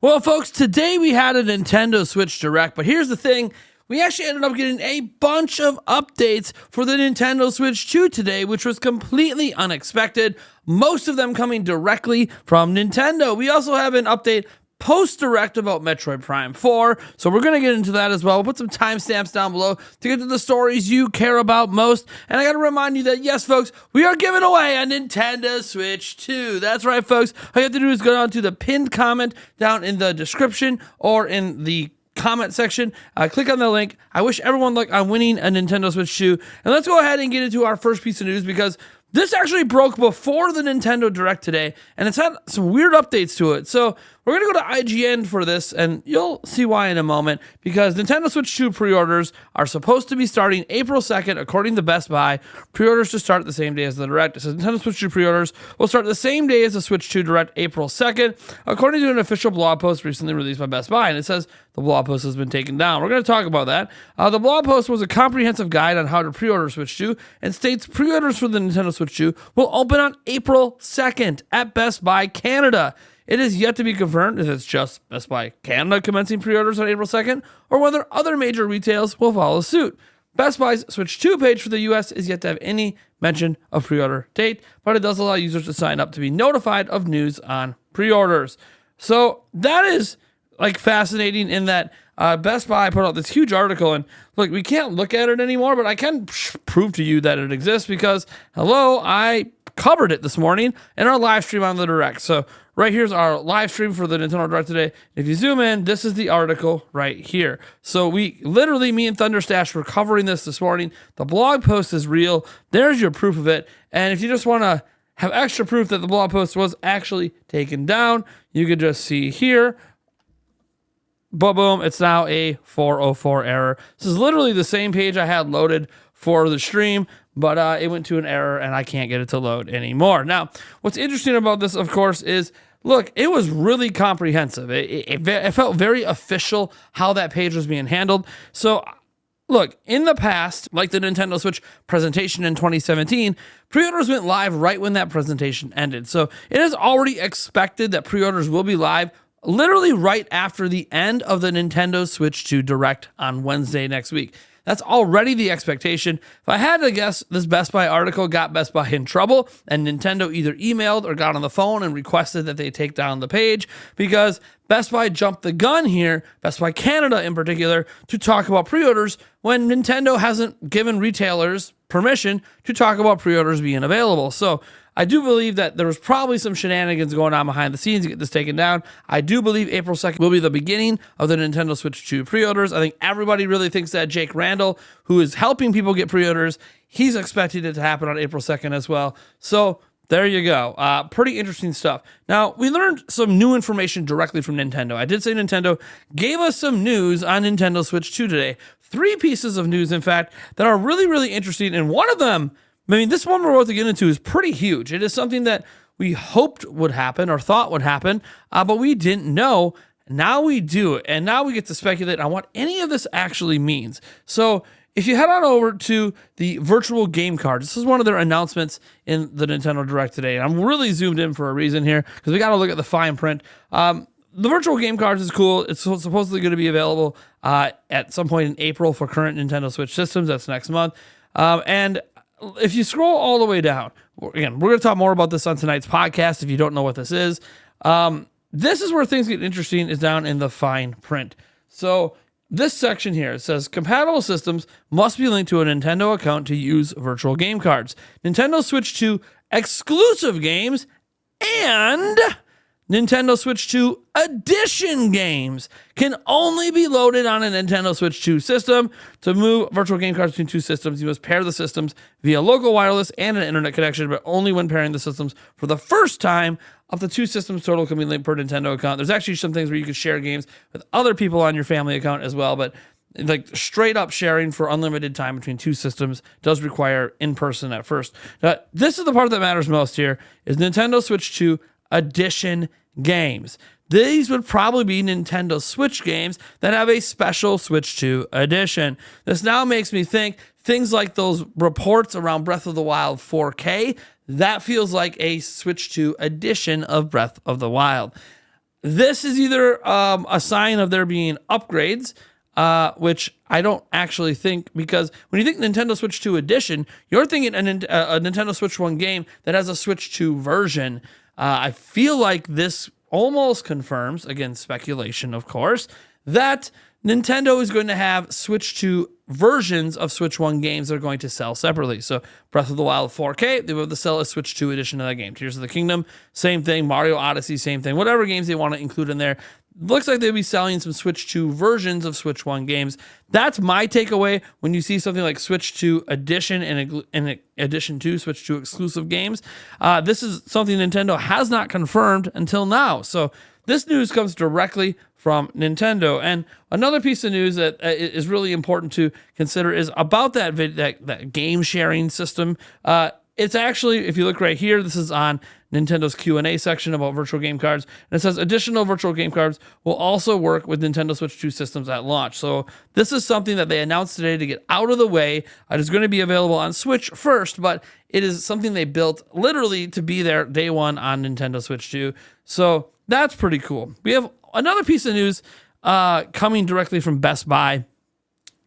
Well, folks, today we had a Nintendo Switch Direct, but here's the thing. We actually ended up getting a bunch of updates for the Nintendo Switch 2 today, which was completely unexpected. Most of them coming directly from Nintendo. We also have an update post-direct about Metroid Prime 4, so we're going to get into that as well. We'll put some timestamps down below to get to the stories you care about most. And I got to remind you that, yes, folks, we are giving away a Nintendo Switch 2. That's right, folks. All you have to do is go down to the pinned comment down in the description or in the comment section. Click on the link. I wish everyone luck on winning a Nintendo Switch 2. And let's go ahead and get into our first piece of news, because this actually broke before the Nintendo Direct today, and it's had some weird updates to it. So we're going to go to IGN for this, and you'll see why in a moment, because Nintendo Switch 2 pre-orders are supposed to be starting April 2nd, according to Best Buy. Pre-orders to start the same day as the Direct. It says Nintendo Switch 2 pre-orders will start the same day as the Switch 2 Direct, April 2nd, according to an official blog post recently released by Best Buy, and it says the blog post has been taken down. We're going to talk about that. The blog post was a comprehensive guide on how to pre-order Switch 2, and states pre-orders for the Nintendo Switch 2 will open on April 2nd at Best Buy Canada. It is yet to be confirmed if it's just Best Buy Canada commencing pre-orders on April 2nd, or whether other major retailers will follow suit. Best Buy's Switch 2 page for the US is yet to have any mention of pre-order date, but it does allow users to sign up to be notified of news on pre-orders. So that is fascinating in that Best Buy put out this huge article, and look, we can't look at it anymore, but I can prove to you that it exists because, hello, I covered it this morning in our live stream on the Direct. So right here's our live stream for the Nintendo Direct today. If you zoom in, this is the article right here. So we literally, me and Thunderstash were covering this morning. The blog post is real. There's your proof of it. And if you just want to have extra proof that the blog post was actually taken down, you could just see here. Boom, it's now a 404 error. This is literally the same page I had loaded for the stream, but it went to an error and I can't get it to load anymore. Now, what's interesting about this, of course, is, look, it was really comprehensive. It felt very official how that page was being handled. So, look, in the past, like the Nintendo Switch presentation in 2017, pre-orders went live right when that presentation ended. So it is already expected that pre-orders will be live literally right after the end of the Nintendo Switch 2 Direct on Wednesday next week. That's already the expectation. If I had to guess, this Best Buy article got Best Buy in trouble, and Nintendo either emailed or got on the phone and requested that they take down the page, because Best Buy jumped the gun here, Best Buy Canada in particular, to talk about pre-orders when Nintendo hasn't given retailers permission to talk about pre-orders being available. So I do believe that there was probably some shenanigans going on behind the scenes to get this taken down. I do believe April 2nd will be the beginning of the Nintendo Switch 2 pre-orders. I think everybody really thinks that Jake Randall, who is helping people get pre-orders, he's expecting it to happen on April 2nd as well. So there you go. Pretty interesting stuff. Now, we learned some new information directly from Nintendo. I did say Nintendo gave us some news on Nintendo Switch 2 today. 3 pieces of news, in fact, that are really, really interesting. And one of them, I mean, this one we're about to get into is pretty huge. It is something that we hoped would happen or thought would happen, but we didn't know. Now we do, and now we get to speculate on what any of this actually means. So if you head on over to the virtual game cards, this is one of their announcements in the Nintendo Direct today. And I'm really zoomed in for a reason here, because we got to look at the fine print. The virtual game cards is cool. It's supposedly going to be available at some point in April for current Nintendo Switch systems. That's next month. And if you scroll all the way down, again, we're going to talk more about this on tonight's podcast if you don't know what this is. This is where things get interesting, is down in the fine print. So this section here, it says, compatible systems must be linked to a Nintendo account to use virtual game cards. Nintendo Switch 2 exclusive games and Nintendo Switch 2 Edition games can only be loaded on a Nintendo Switch 2 system. To move virtual game cards between 2 systems, you must pair the systems via local wireless and an internet connection, but only when pairing the systems for the first time. Up to 2 systems total can be linked per Nintendo account. There's actually some things where you can share games with other people on your family account as well, but like straight up sharing for unlimited time between 2 systems does require in-person at first. Now, this is the part that matters most here, is Nintendo Switch 2 Edition games. These would probably be Nintendo Switch games that have a special Switch 2 edition. This now makes me think things like those reports around Breath of the Wild 4K, that feels like a Switch 2 edition of Breath of the Wild. This is either a sign of there being upgrades, which I don't actually think, because when you think Nintendo Switch 2 edition, you're thinking a Nintendo Switch 1 game that has a Switch 2 version. I feel like this almost confirms, again, speculation, of course, that Nintendo is going to have Switch 2 versions of Switch 1 games that are going to sell separately. So Breath of the Wild 4K, they will have to sell a Switch 2 edition of that game. Tears of the Kingdom, same thing. Mario Odyssey, same thing. Whatever games they want to include in there. Looks like they'll be selling some Switch 2 versions of Switch 1 games. That's my takeaway when you see something like Switch 2 Edition and in addition to Switch 2 exclusive games. This is something Nintendo has not confirmed until now. So this news comes directly from Nintendo. And another piece of news that is really important to consider is about that game sharing system. It's actually, if you look right here, this is on Nintendo's Q&A section about virtual game cards. And it says additional virtual game cards will also work with Nintendo Switch 2 systems at launch. So this is something that they announced today to get out of the way. It is going to be available on Switch first, but it is something they built literally to be there day one on Nintendo Switch 2. So that's pretty cool. We have another piece of news coming directly from Best Buy.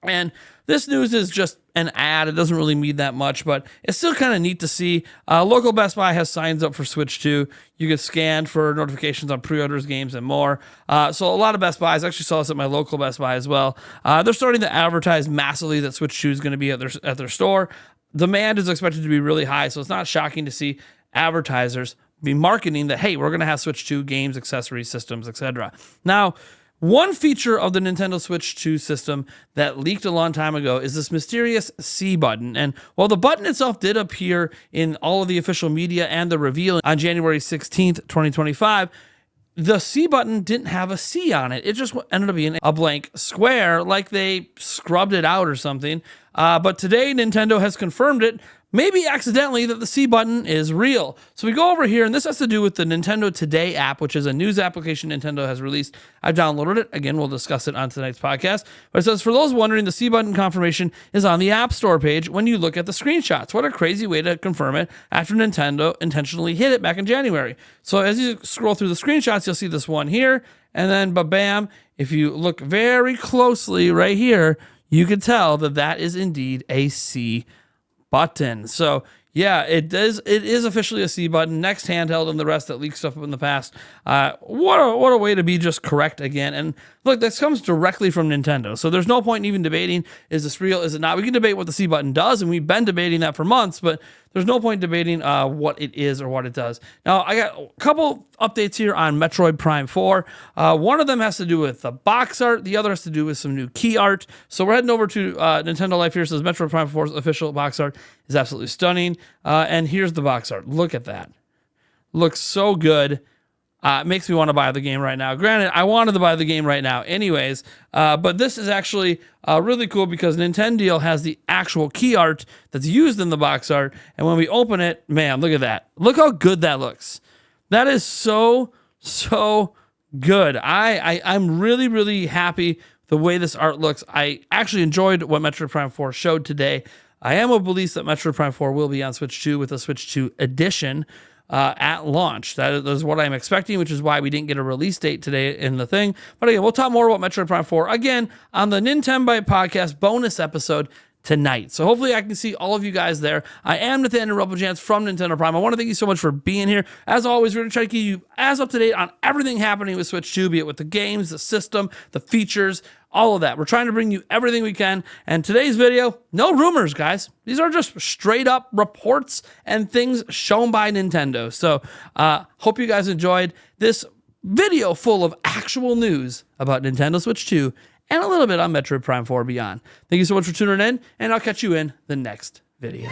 And this news is just an ad. It doesn't really mean that much, but it's still kind of neat to see. Local Best Buy has signs up for Switch 2. You get scanned for notifications on pre-orders, games, and more. So a lot of Best Buys, I actually saw this at my local Best Buy as well. They're starting to advertise massively that Switch 2 is going to be at their store. Demand is expected to be really high, so it's not shocking to see advertisers be marketing that, hey, we're going to have Switch 2 games, accessories, systems, etc. Now, one feature of the Nintendo Switch 2 system that leaked a long time ago is this mysterious C button. And while the button itself did appear in all of the official media and the reveal on January 16th, 2025, the C button didn't have a C on it. It just ended up being a blank square, like they scrubbed it out or something. But today, Nintendo has confirmed it, maybe accidentally, that the C button is real. So we go over here, and this has to do with the Nintendo Today app, which is a news application Nintendo has released. I've downloaded it. Again, we'll discuss it on tonight's podcast. But it says, for those wondering, the C button confirmation is on the App Store page when you look at the screenshots. What a crazy way to confirm it after Nintendo intentionally hid it back in January. So as you scroll through the screenshots, you'll see this one here, and then bam, if you look very closely right here, you can tell that that is indeed a C button. So yeah, it is officially a C button. Next handheld and the rest that leaked stuff in the past. What a way to be just correct again. And look, this comes directly from Nintendo. So there's no point in even debating, is this real, is it not? We can debate what the C button does, and we've been debating that for months, but there's no point debating what it is or what it does. Now, I got a couple updates here on Metroid Prime 4. One of them has to do with the box art. The other has to do with some new key art. So we're heading over to Nintendo Life here. It says Metroid Prime 4's official box art is absolutely stunning. And here's the box art. Look at that. Looks so good. It makes me want to buy the game right now. Granted, I wanted to buy the game right now anyways, but this is actually really cool because Nintendo has the actual key art that's used in the box art, and when we open it, man, look at that. Look how good that looks. That is so good. I'm really, really happy the way this art looks. I actually enjoyed what Metroid Prime 4 showed today. I am of belief that Metroid Prime 4 will be on Switch 2 with a Switch 2 edition at launch. That is what I'm expecting, which is why we didn't get a release date today in the thing. But again, we'll talk more about Metroid Prime 4 again on the Nintendo Byte podcast bonus episode tonight. So hopefully I can see all of you guys there. I am Nathaniel Rubbelchance from Nintendo Prime. I want to thank you so much for being here. As always, we're going to try to keep you as up to date on everything happening with Switch 2, be it with the games, the system, the features, all of that. We're trying to bring you everything we can. And today's video, no rumors, guys. These are just straight up reports and things shown by Nintendo. So hope you guys enjoyed this video full of actual news about Nintendo Switch 2 and a little bit on Metroid Prime 4 Beyond. Thank you so much for tuning in, and I'll catch you in the next video.